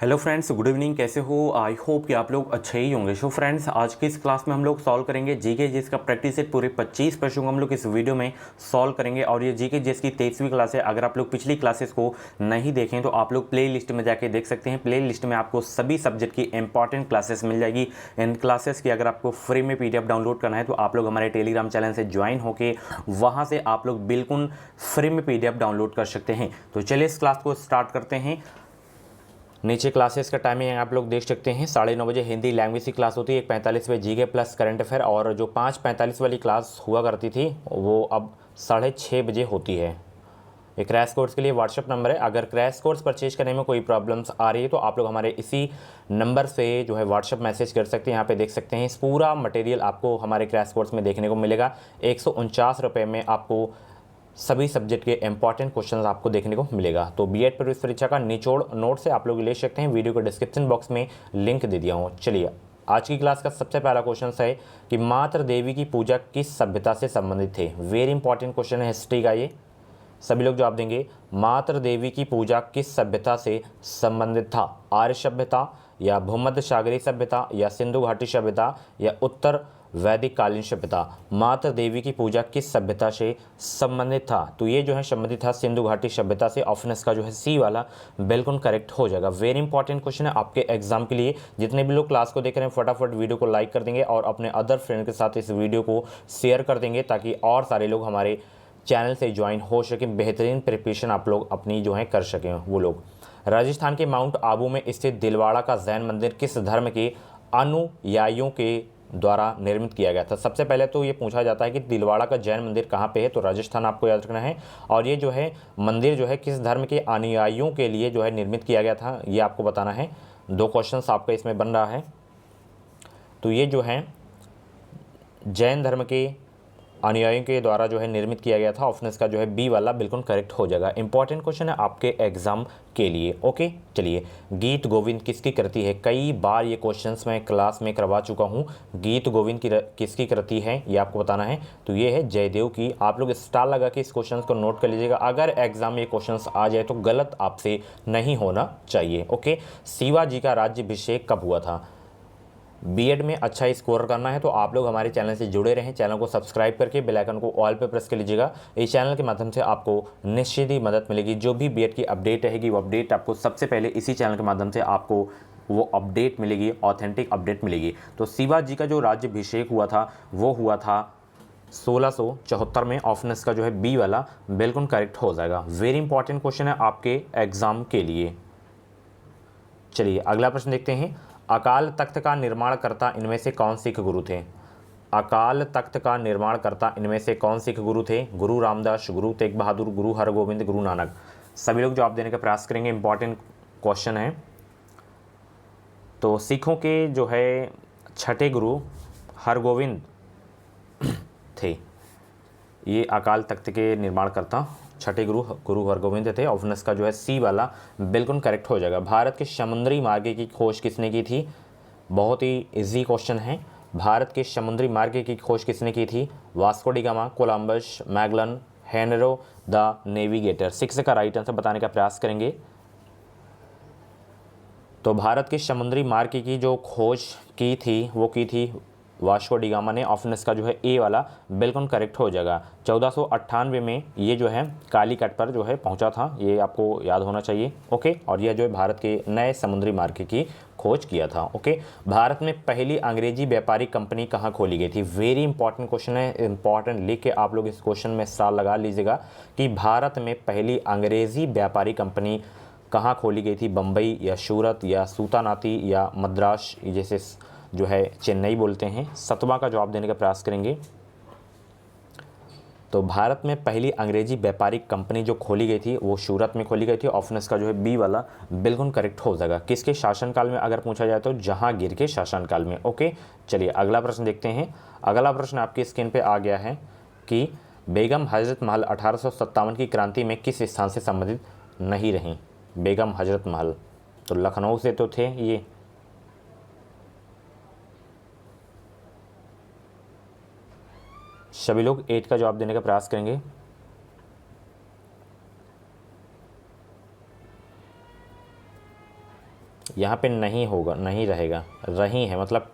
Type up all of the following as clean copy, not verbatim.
Hello friends, good evening. कैसे हो? I hope कि आप लोग अच्छे ही होंगे। सो फ्रेंड्स, आज की इस क्लास में हम लोग सॉल्व करेंगे जीके जीएस का प्रैक्टिस सेट। पूरे 25 प्रश्नों को हम लोग इस वीडियो में सॉल्व करेंगे और ये जीके जीएस की 23वीं क्लास है। अगर आप लोग पिछली क्लासेस को नहीं देखें तो आप लोग प्ले लिस्ट में जाके देख सकते हैं। प्ले लिस्ट में आपको सभी सब्जेक्ट की इंपॉर्टेंट क्लासेस मिल जाएगी। इन क्लासेस की अगर आपको फ्री में PDF डाउनलोड करना है तो आप लोग हमारे टेलीग्राम चैनल से ज्वाइन होकर वहाँ से आप लोग बिल्कुल फ्री में PDF डाउनलोड कर सकते हैं। तो चलिए इस क्लास को स्टार्ट करते हैं। नीचे क्लासेस का टाइमिंग आप लोग देख सकते हैं। 9:30 बजे हिंदी लैंग्वेज की क्लास होती है, 1:45 बजे जीके प्लस करंट अफेयर, और जो 5:45 वाली क्लास हुआ करती थी वो अब 6:30 बजे होती है। ये क्रैश कोर्स के लिए व्हाट्सअप नंबर है। अगर क्रैश कोर्स परचेज करने में कोई प्रॉब्लम्स आ रही है तो आप लोग हमारे इसी नंबर से जो है व्हाट्सअप मैसेज कर सकते हैं। यहाँ पे देख सकते हैं इस पूरा मटेरियल आपको हमारे क्रैश कोर्स में देखने को मिलेगा। 149 रुपये में आपको सभी सब्जेक्ट के इंपॉर्टेंट क्वेश्चंस आपको देखने को मिलेगा। तो बीएड प्रवेश परीक्षा का निचोड़ नोट से आप लोग ले सकते हैं। वीडियो के डिस्क्रिप्शन बॉक्स में लिंक दे दिया हूँ। चलिए आज की क्लास का सबसे पहला क्वेश्चन है कि मातृ देवी की पूजा किस सभ्यता से संबंधित थे। वेरी इंपॉर्टेंट क्वेश्चन है हिस्ट्री का। ये सभी लोग जवाब देंगे। मातृ देवी की पूजा किस सभ्यता से संबंधित था? आर्य सभ्यता, या भूमध्य सागरीय सभ्यता, या सिंधु घाटी सभ्यता, या उत्तर वैदिक कालीन सभ्यता। मातृ देवी की पूजा किस सभ्यता से संबंधित था? तो ये जो है संबंधित था सिंधु घाटी सभ्यता से। ऑप्शन इसका जो है सी वाला बिल्कुल करेक्ट हो जाएगा। वेरी इंपॉर्टेंट क्वेश्चन है आपके एग्जाम के लिए। जितने भी लोग क्लास को देख रहे हैं फटाफट वीडियो को लाइक कर देंगे और अपने अदर फ्रेंड के साथ इस वीडियो को शेयर कर देंगे ताकि और सारे लोग हमारे चैनल से ज्वाइन हो सके। बेहतरीन प्रिपरेशन आप लोग अपनी जो है कर सकें वो लोग। राजस्थान के माउंट आबू में स्थित दिलवाड़ा का जैन मंदिर किस धर्म के अनुयायियों के द्वारा निर्मित किया गया था? सबसे पहले तो ये पूछा जाता है कि दिलवाड़ा का जैन मंदिर कहाँ पे है, तो राजस्थान आपको याद रखना है। और ये जो है मंदिर जो है किस धर्म के अनुयायियों के लिए जो है निर्मित किया गया था, ये आपको बताना है। 2 क्वेश्चन आपका इसमें बन रहा है। तो ये जो है जैन धर्म के अनुयायियों के द्वारा जो है निर्मित किया गया था। ऑप्शन इसका जो है बी वाला बिल्कुल करेक्ट हो जाएगा। इंपॉर्टेंट क्वेश्चन है आपके एग्जाम के लिए। ओके चलिए, गीत गोविंद किसकी कृति है? कई बार ये क्वेश्चंस मैं क्लास में करवा चुका हूँ। गीत गोविंद की किसकी कृति है ये आपको बताना है। तो ये है जयदेव की। आप लोग स्टार लगा के इस क्वेश्चन को नोट कर लीजिएगा। अगर एग्जाम में क्वेश्चन आ जाए तो गलत आपसे नहीं होना चाहिए। ओके, शिवाजी का राज्याभिषेक कब हुआ था? बीएड में अच्छा स्कोर करना है तो आप लोग हमारे चैनल से जुड़े रहें। चैनल को सब्सक्राइब करके बेल आइकन को ऑल पे प्रेस कर लीजिएगा। इस चैनल के माध्यम से आपको निश्चित ही मदद मिलेगी। जो भी बीएड की अपडेट रहेगी वो अपडेट आपको सबसे पहले इसी चैनल के माध्यम से आपको वो अपडेट मिलेगी, ऑथेंटिक अपडेट मिलेगी। तो शिवाजी का जो राज्याभिषेक हुआ था वो हुआ था 1674 में। ऑप्शन इसका जो है बी वाला बिल्कुल करेक्ट हो जाएगा। वेरी इंपॉर्टेंट क्वेश्चन है आपके एग्जाम के लिए। चलिए अगला प्रश्न देखते हैं। अकाल तख्त का निर्माणकर्ता इनमें से कौन सिख गुरु थे? अकाल तख्त का निर्माणकर्ता इनमें से कौन सिख गुरु थे? गुरु रामदास, गुरु तेग बहादुर, गुरु हरगोविंद, गुरु नानक। सभी लोग जवाब देने का प्रयास करेंगे। इंपॉर्टेंट क्वेश्चन है। तो सिखों के जो है छठे गुरु हरगोविंद थे। ये अकाल तख्त के निर्माणकर्ता छठे गुरु हरगोविंद थे। ऑप्शन का जो है सी वाला बिल्कुल करेक्ट हो जाएगा। भारत के समुद्री मार्ग की खोज किसने की थी? बहुत ही इजी क्वेश्चन है। भारत के समुद्री मार्ग की खोज किसने की थी? Vasco da Gama, Columbus, Magellan, Henry the Navigator. 6 का राइट आंसर बताने का प्रयास करेंगे। तो भारत के समुद्री मार्ग की जो खोज की थी वो की थी वास्को डी गामा ने। ऑप्शन इसका जो है ए वाला बिल्कुल करेक्ट हो जाएगा। 1498 में ये जो है कालीकट पर जो है पहुंचा था, ये आपको याद होना चाहिए। ओके, और यह जो है भारत के नए समुद्री मार्ग की खोज किया था। ओके, भारत में पहली अंग्रेजी व्यापारिक कंपनी कहाँ खोली गई थी? वेरी इंपॉर्टेंट क्वेश्चन है। इंपॉर्टेंट लिख के आप लोग इस क्वेश्चन में स्टार लगा लीजिएगा कि भारत में पहली अंग्रेजी व्यापारिक कंपनी कहाँ खोली गई थी? बम्बई, या सूरत, या सूतानाती, या मद्रास, जैसे जो है चेन्नई बोलते हैं। 7वां का जवाब देने का प्रयास करेंगे। तो भारत में पहली अंग्रेजी व्यापारिक कंपनी जो खोली गई थी वो सूरत में खोली गई थी। ऑप्शन इसका जो है बी वाला बिल्कुल करेक्ट हो जाएगा। किसके शासनकाल में अगर पूछा जाए तो जहांगीर के शासनकाल में। ओके चलिए अगला प्रश्न देखते हैं। अगला प्रश्न आपकी स्क्रीन पे आ गया है कि बेगम हजरत महल 1857 की क्रांति में किस स्थान से संबंधित नहीं रहीं? बेगम हजरत महल तो लखनऊ से तो थे ये। सभी लोग 8 का जवाब देने का प्रयास करेंगे। यहाँ पे नहीं होगा, नहीं रहेगा, रही है मतलब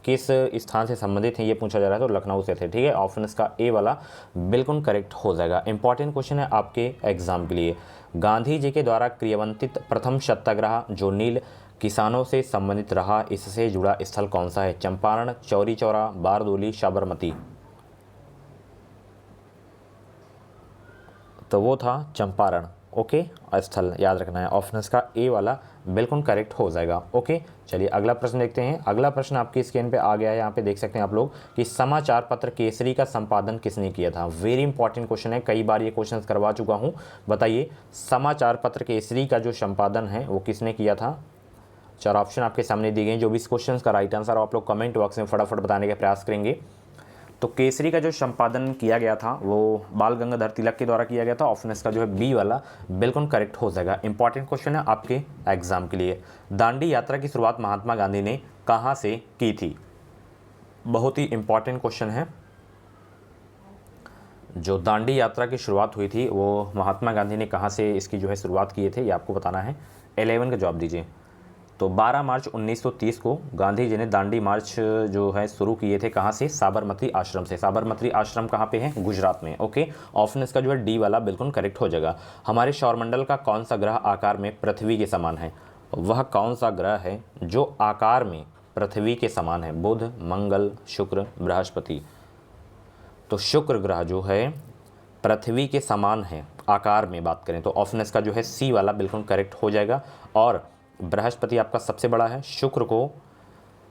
किस स्थान से संबंधित हैं ये पूछा जा रहा है, तो लखनऊ से थे। ठीक है, ऑप्शन इसका ए वाला बिल्कुल करेक्ट हो जाएगा। इंपॉर्टेंट क्वेश्चन है आपके एग्जाम के लिए। गांधी जी के द्वारा क्रियान्वित प्रथम सत्याग्रह जो नील किसानों से संबंधित रहा, इससे जुड़ा स्थल कौन सा है? चंपारण, चौरी चौरा, बारदोली, साबरमती। तो वो था चंपारण। ओके, स्थल याद रखना है। ऑप्शन इसका ए वाला बिल्कुल करेक्ट हो जाएगा। ओके, चलिए अगला प्रश्न देखते हैं। अगला प्रश्न आपकी स्क्रीन पे आ गया है, यहाँ पे देख सकते हैं आप लोग कि समाचार पत्र केसरी का संपादन किसने किया था। वेरी इंपॉर्टेंट क्वेश्चन है, कई बार ये क्वेश्चन करवा चुका हूँ। बताइए, समाचार पत्र केसरी का जो संपादन है वो किसने किया था? 4 ऑप्शन आपके सामने दिए गए हैं। जो भी इस क्वेश्चन का राइट आंसर आप लोग कमेंट बॉक्स में फटाफट बताने का प्रयास करेंगे। तो केसरी का जो संपादन किया गया था वो बाल गंगाधर तिलक के द्वारा किया गया था। ऑप्शन इसका जो है बी वाला बिल्कुल करेक्ट हो जाएगा। इंपॉर्टेंट क्वेश्चन है आपके एग्जाम के लिए। दांडी यात्रा की शुरुआत महात्मा गांधी ने कहाँ से की थी? बहुत ही इंपॉर्टेंट क्वेश्चन है। जो दांडी यात्रा की शुरुआत हुई थी वो महात्मा गांधी ने कहाँ से इसकी जो है शुरुआत किए थे, ये आपको बताना है। 11 का जवाब दीजिए। तो 12 मार्च 1930 को गांधी जी ने दांडी मार्च जो है शुरू किए थे। कहाँ से? साबरमती आश्रम से। साबरमती आश्रम कहाँ पे है? गुजरात में। ओके, ऑप्शन इसका जो है डी वाला बिल्कुल करेक्ट हो जाएगा। हमारे सौरमंडल का कौन सा ग्रह आकार में पृथ्वी के समान है? वह कौन सा ग्रह है जो आकार में पृथ्वी के समान है? बुध, मंगल, शुक्र, बृहस्पति। तो शुक्र ग्रह जो है पृथ्वी के समान है आकार में बात करें तो ऑप्शन इसका जो है सी वाला बिल्कुल करेक्ट हो जाएगा। और बृहस्पति आपका सबसे बड़ा है। शुक्र को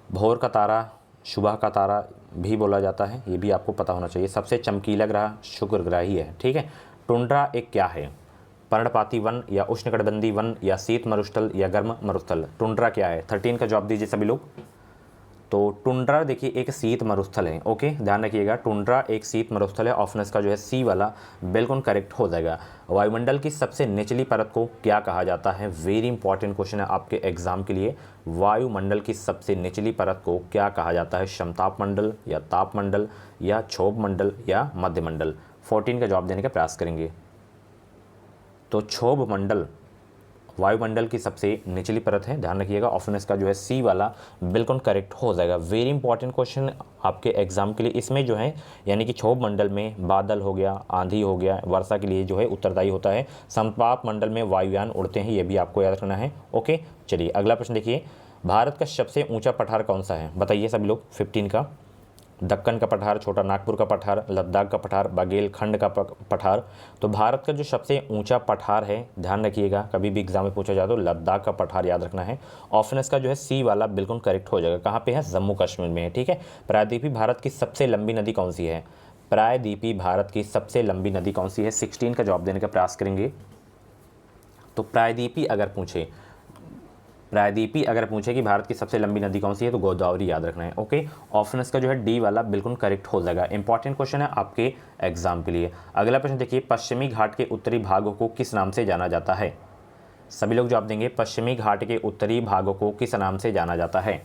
भोर का तारा, सुबह का तारा भी बोला जाता है, ये भी आपको पता होना चाहिए। सबसे चमकीला ग्रह शुक्र ग्रह ही है। ठीक है, टुंड्रा एक क्या है? पर्णपाती वन या उष्णकटिबंधीय वन या शीत मरुस्थल या गर्म मरुस्थल? टुंड्रा क्या है? 13 का जवाब दीजिए सभी लोग। तो टुंड्रा देखिए एक शीत मरुस्थल है। ओके, ध्यान रखिएगा, टुंड्रा एक शीत मरुस्थल है। ऑप्शन इसका जो है सी वाला बिल्कुल करेक्ट हो जाएगा। वायुमंडल की सबसे निचली परत को क्या कहा जाता है? वेरी इंपॉर्टेंट क्वेश्चन है आपके एग्जाम के लिए। वायुमंडल की सबसे निचली परत को क्या कहा जाता है? समताप मंडल या तापमंडल या क्षोभ मंडल या मध्यमंडल? 14 का जवाब देने का प्रयास करेंगे। तो क्षोभ मंडल वायुमंडल की सबसे निचली परत है, ध्यान रखिएगा। ऑप्शन इसका जो है सी वाला बिल्कुल करेक्ट हो जाएगा। वेरी इंपॉर्टेंट क्वेश्चन आपके एग्जाम के लिए। इसमें जो है यानी कि क्षोभ मंडल में बादल हो गया, आंधी हो गया, वर्षा के लिए जो है उत्तरदायी होता है। समताप मंडल में वायुयान उड़ते हैं, ये भी आपको याद रखना है। ओके, चलिए अगला प्रश्न देखिए। भारत का सबसे ऊँचा पठार कौन सा है? बताइए सभी लोग। 15 का दक्कन का पठार, छोटा नागपुर का पठार, लद्दाख का पठार, बागेलखंड का पठार। तो भारत का जो सबसे ऊंचा पठार है, ध्यान रखिएगा, कभी भी एग्जाम में पूछा जाए तो लद्दाख का पठार याद रखना है। ऑप्शन इसका जो है सी वाला बिल्कुल करेक्ट हो जाएगा। कहाँ पे है? जम्मू कश्मीर में है। ठीक है, प्रायद्वीपी भारत की सबसे लंबी नदी कौन सी है? प्रायद्वीपी भारत की सबसे लंबी नदी कौन सी है? 16 का जवाब देने का प्रयास करेंगे। तो प्रायद्वीपी अगर पूछे कि भारत की सबसे लंबी नदी कौन सी है तो गोदावरी याद रखना है। ओके, ऑप्शन इसका जो है डी वाला बिल्कुल करेक्ट हो जाएगा। इंपॉर्टेंट क्वेश्चन है आपके एग्जाम के लिए। अगला प्रश्न देखिए। पश्चिमी घाट के उत्तरी भागों को किस नाम से जाना जाता है? सभी लोग जवाब देंगे। पश्चिमी घाट के उत्तरी भागों को किस नाम से जाना जाता है?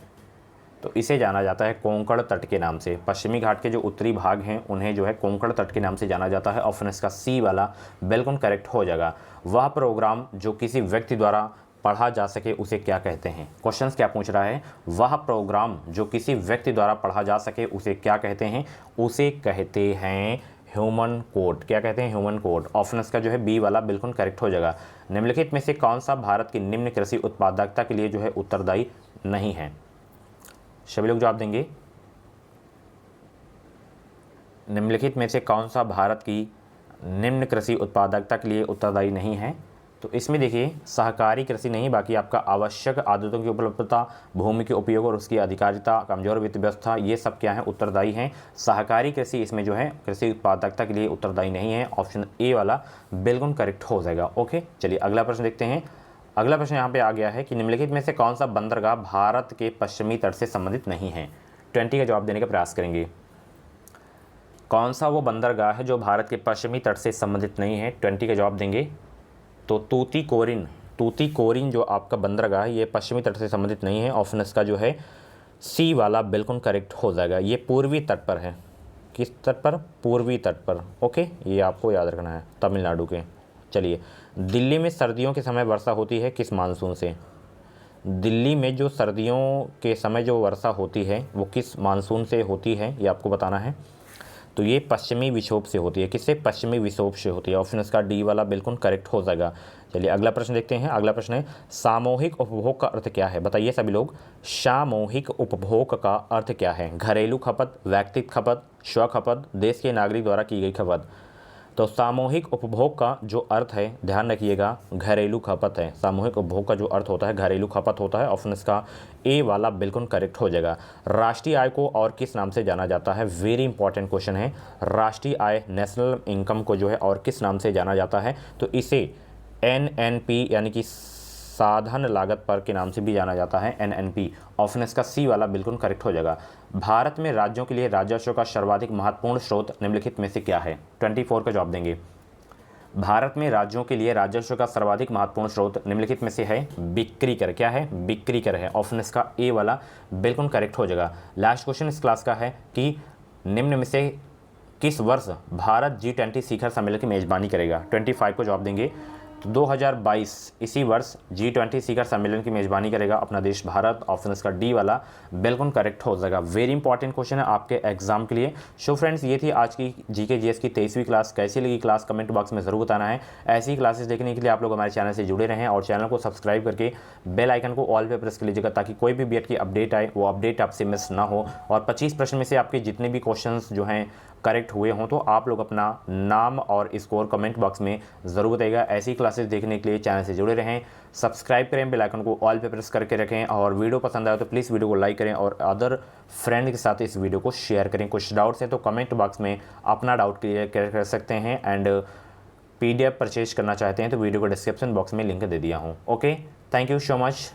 तो इसे जाना जाता है कोंकण तट के नाम से। पश्चिमी घाट के जो उत्तरी भाग हैं उन्हें जो है कोंकण तट के नाम से जाना जाता है। ऑप्शन इसका सी वाला बिल्कुल करेक्ट हो जाएगा। वह प्रोग्राम जो किसी व्यक्ति द्वारा पढ़ा जा सके उसे क्या कहते हैं? क्वेश्चन क्या पूछ रहा है? वह प्रोग्राम जो किसी व्यक्ति द्वारा पढ़ा जा सके उसे क्या कहते हैं? उसे कहते हैं ह्यूमन कोड। क्या कहते हैं? Human code. ऑप्शन इसका जो है बी वाला बिल्कुल करेक्ट हो जाएगा। निम्नलिखित में से कौन सा भारत की निम्न कृषि उत्पादकता के लिए जो है उत्तरदायी नहीं है? सभी लोग जवाब देंगे। निम्नलिखित में से कौन सा भारत की निम्न कृषि उत्पादकता के लिए उत्तरदायी नहीं है? तो इसमें देखिए सहकारी कृषि नहीं, बाकी आपका आवश्यक आदतों की उपलब्धता, भूमि के उपयोग और उसकी अधिकारिता, कमजोर वित्त व्यवस्था, ये सब क्या है? उत्तरदायी हैं। सहकारी कृषि इसमें जो है कृषि उत्पादकता के लिए उत्तरदायी नहीं है। ऑप्शन ए वाला बिल्कुल करेक्ट हो जाएगा। ओके, चलिए अगला प्रश्न देखते हैं। अगला प्रश्न यहाँ पे आ गया है कि निम्नलिखित में से कौन सा बंदरगाह भारत के पश्चिमी तट से संबंधित नहीं है? 20 का जवाब देने का प्रयास करेंगे। कौन सा वो बंदरगाह है जो भारत के पश्चिमी तट से संबंधित नहीं है? 20 का जवाब देंगे। तो तूतीकोरिन जो आपका बंदरगाह है ये पश्चिमी तट से संबंधित नहीं है। ऑप्शन इसका जो है सी वाला बिल्कुल करेक्ट हो जाएगा। ये पूर्वी तट पर है। किस तट पर? पूर्वी तट पर। ओके, ये आपको याद रखना है, तमिलनाडु के। चलिए, दिल्ली में सर्दियों के समय वर्षा होती है किस मानसून से? दिल्ली में जो सर्दियों के समय जो वर्षा होती है वो किस मानसून से होती है, ये आपको बताना है। तो ये पश्चिमी विक्षोभ से होती है। किससे? पश्चिमी विक्षोभ से होती है। ऑप्शन इसका डी वाला बिल्कुल करेक्ट हो जाएगा। चलिए अगला प्रश्न देखते हैं। अगला प्रश्न है, सामूहिक उपभोग का अर्थ क्या है? बताइए सभी लोग, सामूहिक उपभोग का अर्थ क्या है? घरेलू खपत, व्यक्तिगत खपत, स्व खपत, देश के नागरिक द्वारा की गई खपत। तो सामूहिक उपभोग का जो अर्थ है, ध्यान रखिएगा, घरेलू खपत है। सामूहिक उपभोग का जो अर्थ होता है घरेलू खपत होता है। ऑप्शन इसका ए वाला बिल्कुल करेक्ट हो जाएगा। राष्ट्रीय आय को और किस नाम से जाना जाता है? वेरी इंपॉर्टेंट क्वेश्चन है। राष्ट्रीय आय, नेशनल इनकम को जो है और किस नाम से जाना जाता है? तो इसे एनएनपी यानी कि साधन लागत पर के नाम से भी जाना जाता है, एनएनपी। ऑप्शन इसका सी वाला बिल्कुल करेक्ट हो जाएगा। भारत में राज्यों के लिए राजस्व का सर्वाधिक महत्वपूर्ण स्रोत निम्नलिखित में से क्या है? 24 का जवाब देंगे। भारत में राज्यों के लिए राजस्व का सर्वाधिक महत्वपूर्ण स्रोत निम्नलिखित में से है बिक्री कर। क्या है? बिक्री कर है। ऑप्शन इसका ए वाला बिल्कुल करेक्ट हो जाएगा। लास्ट क्वेश्चन इस क्लास का है कि निम्न में से किस वर्ष भारत G20 शिखर सम्मेलन की मेजबानी करेगा? 25 को जवाब देंगे। तो 2022 इसी वर्ष G20 शिखर सम्मेलन की मेजबानी करेगा अपना देश भारत। ऑप्शन इसका डी वाला बिल्कुल करेक्ट हो जाएगा। वेरी इंपॉर्टेंट क्वेश्चन है आपके एग्जाम के लिए। सो फ्रेंड्स, ये थी आज की जीके जीएस की 23वीं क्लास। कैसी लगी क्लास कमेंट बॉक्स में ज़रूर बताना है। ऐसी क्लासेस देखने के लिए आप लोग हमारे चैनल से जुड़े रहें और चैनल को सब्सक्राइब करके बेल आइकन को ऑल पे प्रेस कर लीजिएगा ताकि कोई भी बीएड की अपडेट आए वो अपडेट आपसे मिस ना हो। और 25 प्रश्न में से आपके जितने भी क्वेश्चन जो हैं करेक्ट हुए हों तो आप लोग अपना नाम और स्कोर कमेंट बॉक्स में ज़रूर बताइएगा। ऐसी क्लासेस देखने के लिए चैनल से जुड़े रहें, सब्सक्राइब करें, बेल आइकन को ऑल पे प्रेस करके रखें और वीडियो पसंद आए तो प्लीज़ वीडियो को लाइक करें और अदर फ्रेंड के साथ इस वीडियो को शेयर करें। कुछ डाउट्स हैं तो कमेंट बॉक्स में अपना डाउट क्लियर कर सकते हैं। एंड PDF परचेज करना चाहते हैं तो वीडियो को डिस्क्रिप्शन बॉक्स में लिंक दे दिया हूँ। Okay, thank you so much.